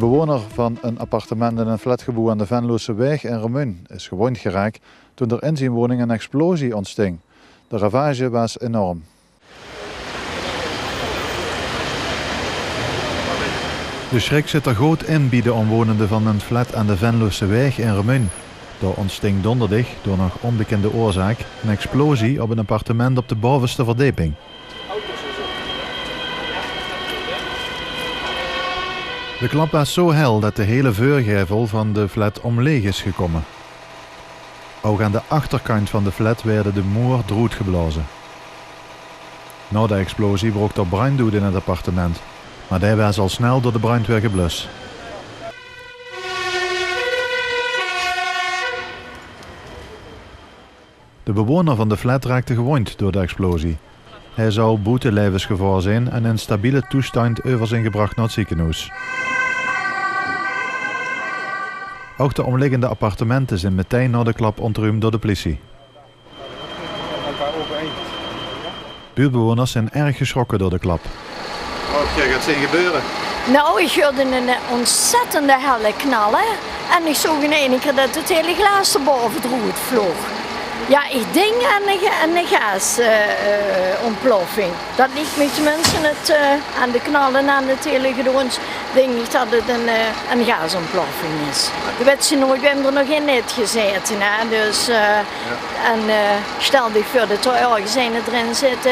bewoner van een appartement in een flatgebouw aan de Venloseweg in Remun is gewond geraakt toen er in zijn woning een explosie ontsting. De ravage was enorm. De schrik zit er groot in bij de omwonenden van een flat aan de Venloseweg in Remun. Er ontsting donderdag, door nog onbekende oorzaak, een explosie op een appartement op de bovenste verdieping. De klap was zo hel dat de hele vuurgevel van de flat omleeg is gekomen. Ook aan de achterkant van de flat werden de muur droed geblazen. Na de explosie brak er brand uit in het appartement, maar die was al snel door de brandweer geblust. De bewoner van de flat raakte gewond door de explosie. Hij zou buiten levensgevaar zijn en in stabiele toestand over zijn gebracht naar het ziekenhuis. Ook de omliggende appartementen zijn meteen na de klap ontruimd door de politie. Buurtbewoners zijn erg geschrokken door de klap. Wat gaat er gebeuren? Nou, ik hoorde een ontzettende helle knallen en ik zag in één keer dat het hele glas erboven droeg vloog. Ja, ik denk aan een gasontploffing. Dat ligt me tenminste aan de knallen aan het hele gedons. Denk ik dat het een gasontploffing is. We weten nooit, we hebben er nog in net gezeten. Hè? Dus, en stel je voor dat er ergens erin zit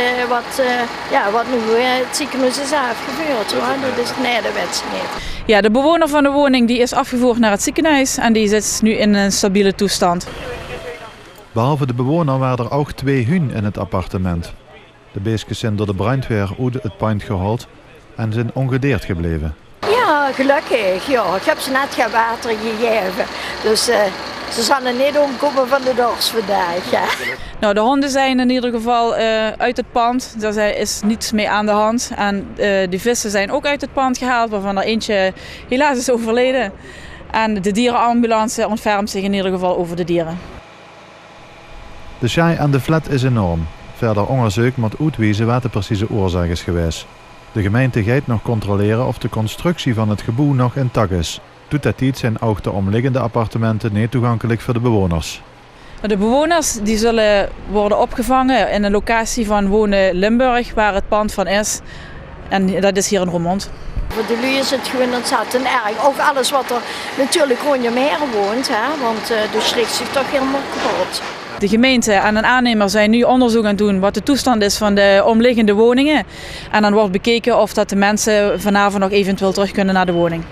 wat nu het ziekenhuis is afgebeurd. Dat is nee, dat weet ze niet. Ja, de bewoner van de woning die is afgevoerd naar het ziekenhuis en die zit nu in een stabiele toestand. Behalve de bewoner waren er ook 2 hunden in het appartement. De beestjes zijn door de brandweer uit het pand gehaald en zijn ongedeerd gebleven. Ja, gelukkig. Ja. Ik heb ze net geen water gegeven. Dus ze zullen niet omkomen van de dorst vandaag. Ja. Nou, de honden zijn in ieder geval uit het pand. Er is niets mee aan de hand. En de vissen zijn ook uit het pand gehaald, waarvan er eentje helaas is overleden. En de dierenambulance ontfermt zich in ieder geval over de dieren. De schei aan de flat is enorm. Verder onderzoek moet uitwijzen wat de precieze oorzaak is geweest. De gemeente gaat nog controleren of de constructie van het gebouw nog intact is. Tot dat tijd zijn ook de omliggende appartementen niet toegankelijk voor de bewoners. De bewoners die zullen worden opgevangen in een locatie van Wonen Limburg, waar het pand van is. En dat is hier in Roermond. Voor de lui is het gewoon ontzettend erg. Ook alles wat er natuurlijk rond je meer woont, hè? Want de schrikt zich toch helemaal kapot. De gemeente en een aannemer zijn nu onderzoek aan het doen wat de toestand is van de omliggende woningen. En dan wordt bekeken of dat de mensen vanavond nog eventueel terug kunnen naar de woning.